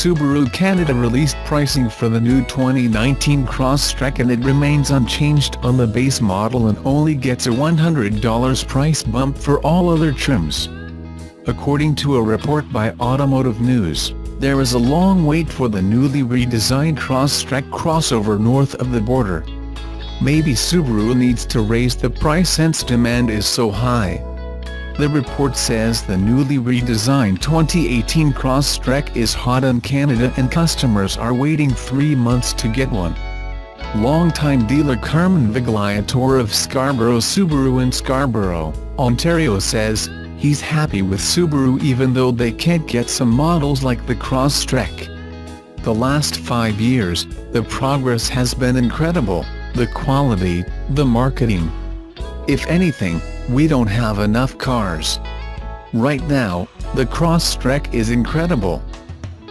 Subaru Canada released pricing for the new 2019 Crosstrek, and it remains unchanged on the base model and only gets a $100 price bump for all other trims. According to a report by Automotive News, there is a long wait for the newly redesigned Crosstrek crossover north of the border. Maybe Subaru needs to raise the price since demand is so high. The report says the newly redesigned 2018 Crosstrek is hot in Canada and customers are waiting 3 months to get one. Longtime dealer Carmen Vigliatore of Scarborough Subaru in Scarborough, Ontario says he's happy with Subaru even though they can't get some models like the Crosstrek. The last 5 years, the progress has been incredible, the quality, the marketing. If anything, we don't have enough cars. Right now, the Crosstrek is incredible.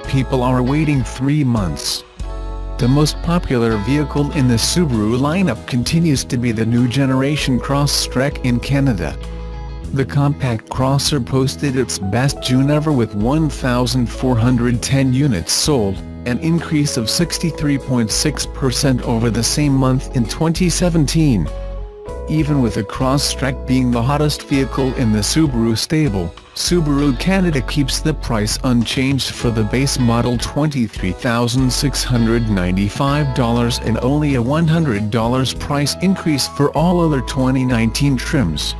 People are waiting 3 months. The most popular vehicle in the Subaru lineup continues to be the new generation Crosstrek in Canada. The compact crosser posted its best June ever with 1,410 units sold, an increase of 63.6% over the same month in 2017. Even with the Crosstrek being the hottest vehicle in the Subaru stable, Subaru Canada keeps the price unchanged for the base model $23,695 and only a $100 price increase for all other 2019 trims.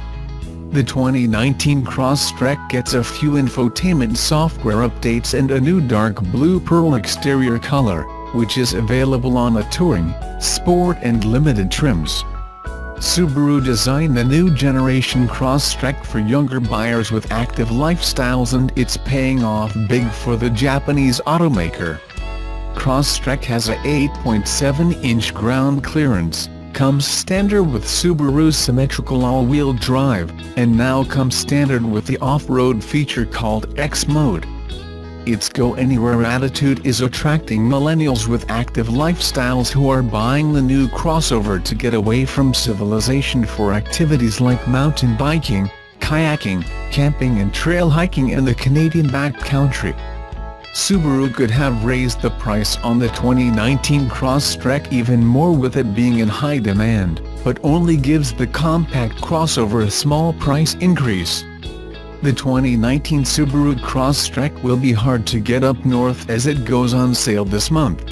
The 2019 Crosstrek gets a few infotainment software updates and a new dark blue pearl exterior color, which is available on a touring, sport and limited trims. Subaru designed the new generation Crosstrek for younger buyers with active lifestyles, and it's paying off big for the Japanese automaker. Crosstrek has a 8.7-inch ground clearance, comes standard with Subaru's symmetrical all-wheel drive, and now comes standard with the off-road feature called X Mode. Its go-anywhere attitude is attracting millennials with active lifestyles who are buying the new crossover to get away from civilization for activities like mountain biking, kayaking, camping and trail hiking in the Canadian backcountry. Subaru could have raised the price on the 2019 Crosstrek even more with it being in high demand, but only gives the compact crossover a small price increase. The 2019 Subaru Crosstrek will be hard to get up north as it goes on sale this month.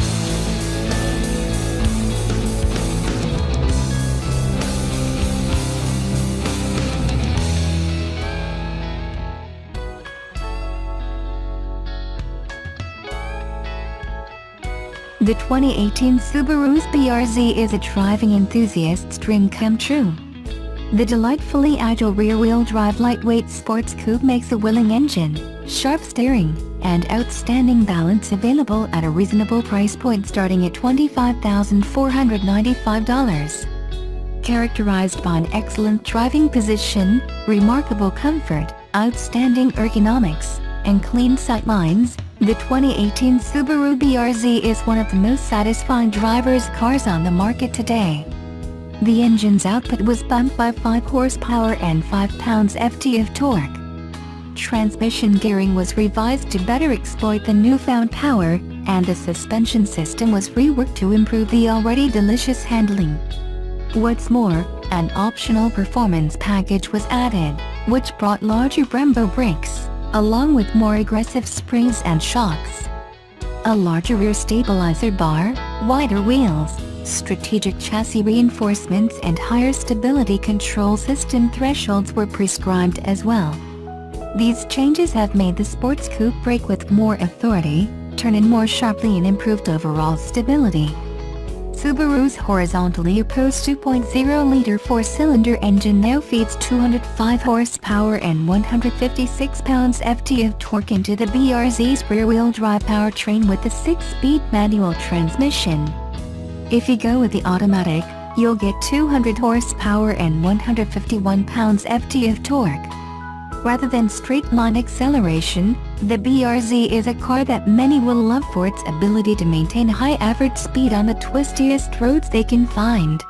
The 2018 Subaru's BRZ is a driving enthusiast's dream come true. The delightfully agile rear-wheel drive lightweight sports coupe makes a willing engine, sharp steering, and outstanding balance available at a reasonable price point starting at $25,495. Characterized by an excellent driving position, remarkable comfort, outstanding ergonomics, and clean sightlines, the 2018 Subaru BRZ is one of the most satisfying driver's cars on the market today. The engine's output was bumped by 5 horsepower and 5 pounds-ft of torque. Transmission gearing was revised to better exploit the newfound power, and the suspension system was reworked to improve the already delicious handling. What's more, an optional performance package was added, which brought larger Brembo brakes, along with more aggressive springs and shocks. A larger rear stabilizer bar, wider wheels, strategic chassis reinforcements and higher stability control system thresholds were prescribed as well. These changes have made the sports coupe brake with more authority, turn in more sharply and improved overall stability. Subaru's horizontally opposed 2.0-liter 4-cylinder engine now feeds 205 horsepower and 156 pounds-ft of torque into the BRZ's rear-wheel drive powertrain with a 6-speed manual transmission. If you go with the automatic, you'll get 200 horsepower and 151 pounds-ft of torque. Rather than straight-line acceleration, the BRZ is a car that many will love for its ability to maintain high average speed on the twistiest roads they can find.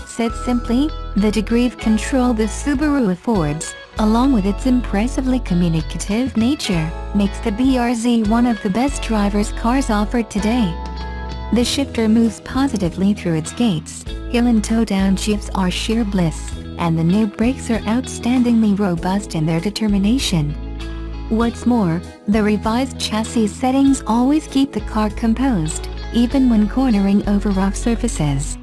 Said simply, the degree of control the Subaru affords, along with its impressively communicative nature, makes the BRZ one of the best driver's cars offered today. The shifter moves positively through its gates, hill and toe downshifts are sheer bliss, and the new brakes are outstandingly robust in their determination. What's more, the revised chassis settings always keep the car composed, even when cornering over rough surfaces.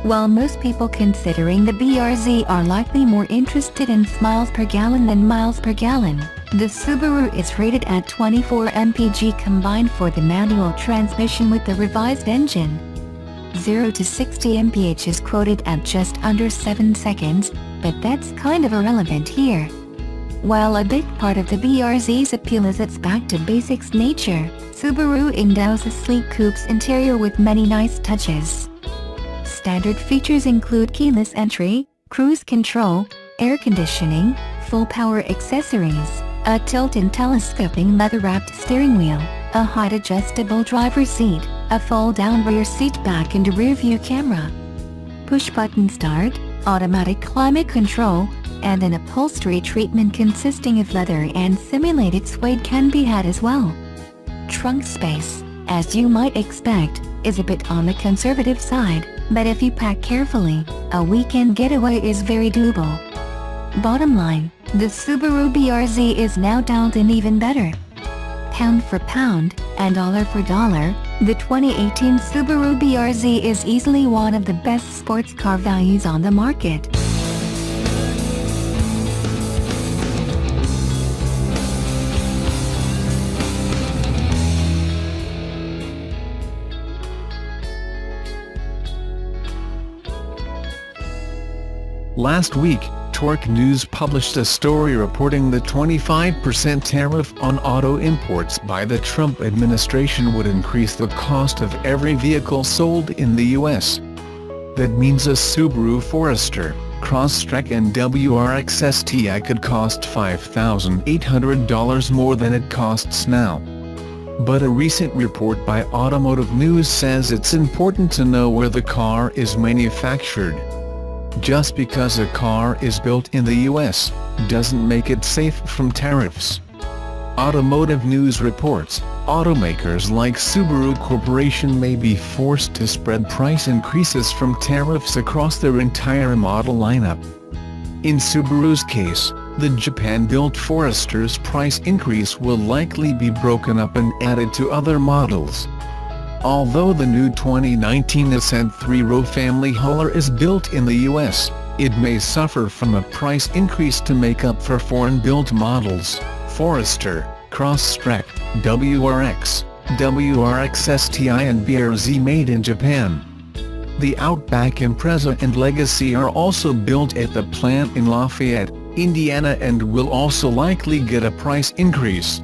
While most people considering the BRZ are likely more interested in miles per gallon than miles per gallon, the Subaru is rated at 24 mpg combined for the manual transmission with the revised engine. 0 to 60 mph is quoted at just under 7 seconds, but that's kind of irrelevant here. While a big part of the BRZ's appeal is its back-to-basics nature, Subaru endows a sleek coupe's interior with many nice touches. Standard features include keyless entry, cruise control, air conditioning, full-power accessories, a tilt and telescoping leather-wrapped steering wheel, a height-adjustable driver's seat, a fold-down rear seat back and rear-view camera, push-button start, automatic climate control, and an upholstery treatment consisting of leather and simulated suede can be had as well. Trunk space, as you might expect, is a bit on the conservative side, but if you pack carefully, a weekend getaway is very doable. Bottom line, the Subaru BRZ is now dialed in even better. Pound for pound, and dollar for dollar, the 2018 Subaru BRZ is easily one of the best sports car values on the market. Last week, Torque News published a story reporting the 25% tariff on auto imports by the Trump administration would increase the cost of every vehicle sold in the U.S. That means a Subaru Forester, Crosstrek and WRX STI could cost $5,800 more than it costs now. But a recent report by Automotive News says it's important to know where the car is manufactured. Just because a car is built in the U.S. doesn't make it safe from tariffs. Automotive News reports, automakers like Subaru Corporation may be forced to spread price increases from tariffs across their entire model lineup. In Subaru's case, the Japan-built Forester's price increase will likely be broken up and added to other models. Although the new 2019 Ascent 3-row family hauler is built in the U.S., it may suffer from a price increase to make up for foreign-built models, Forester, Crosstrek, WRX, WRX STI and BRZ made in Japan. The Outback Impreza and Legacy are also built at the plant in Lafayette, Indiana and will also likely get a price increase.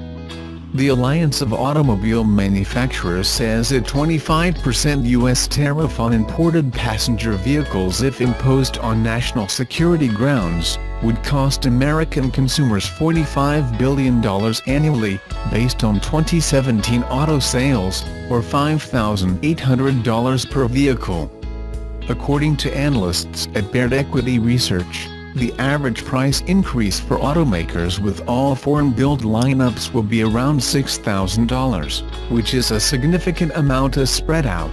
The Alliance of Automobile Manufacturers says a 25% U.S. tariff on imported passenger vehicles, if imposed on national security grounds, would cost American consumers $45 billion annually, based on 2017 auto sales, or $5,800 per vehicle. According to analysts at Baird Equity Research, the average price increase for automakers with all foreign-built lineups will be around $6,000, which is a significant amount to spread out.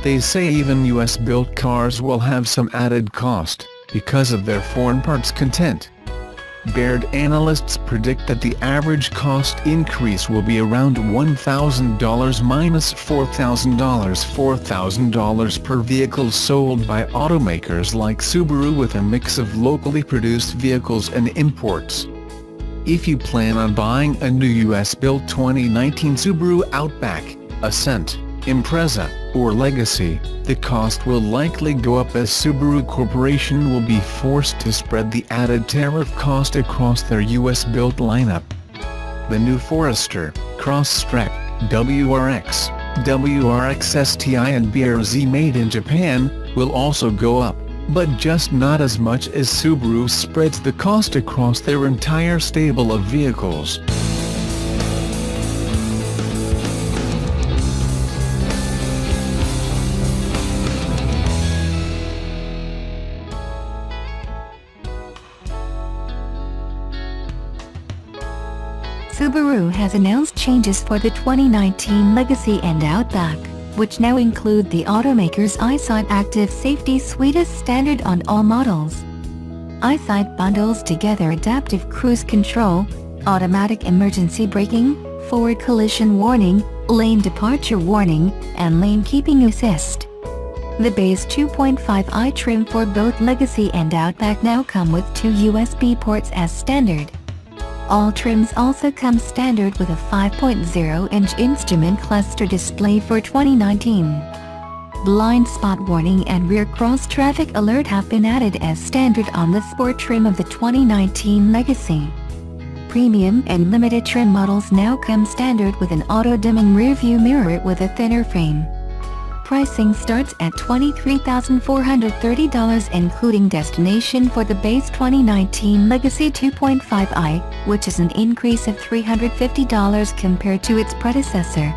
They say even US-built cars will have some added cost, because of their foreign parts content. Baird analysts predict that the average cost increase will be around $1,000 minus $4,000 per vehicle sold by automakers like Subaru, with a mix of locally produced vehicles and imports. If you plan on buying a new US-built 2019 Subaru Outback, Ascent, Impreza, or Legacy, the cost will likely go up as Subaru Corporation will be forced to spread the added tariff cost across their US-built lineup. The new Forester, Crosstrek, WRX, WRX STI and BRZ made in Japan, will also go up, but just not as much as Subaru spreads the cost across their entire stable of vehicles. Subaru has announced changes for the 2019 Legacy and Outback, which now include the automaker's EyeSight Active Safety Suite as standard on all models. EyeSight bundles together adaptive cruise control, automatic emergency braking, forward collision warning, lane departure warning, and lane keeping assist. The base 2.5i trim for both Legacy and Outback now come with 2 USB ports as standard. All trims also come standard with a 5.0-inch instrument cluster display for 2019. Blind spot warning and rear cross traffic alert have been added as standard on the sport trim of the 2019 Legacy. Premium and limited trim models now come standard with an auto-dimming rearview mirror with a thinner frame. Pricing starts at $23,430 including destination for the base 2019 Legacy 2.5i, which is an increase of $350 compared to its predecessor.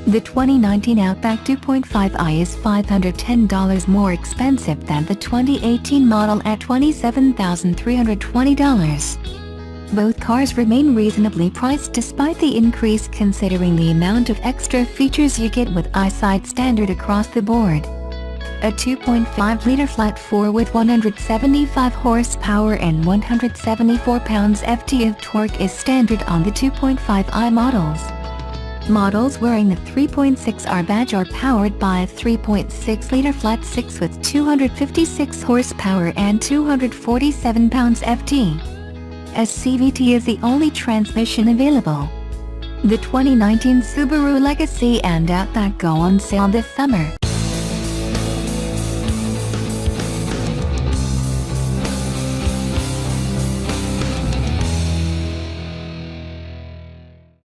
The 2019 Outback 2.5i is $510 more expensive than the 2018 model at $27,320. Both cars remain reasonably priced despite the increase considering the amount of extra features you get with EyeSight standard across the board. A 2.5-liter flat-4 with 175 horsepower and 174 pounds-ft of torque is standard on the 2.5i models. Models wearing the 3.6R badge are powered by a 3.6-liter flat-6 with 256 horsepower and 247 pounds-ft. As CVT is the only transmission available. The 2019 Subaru Legacy and Outback go on sale this summer.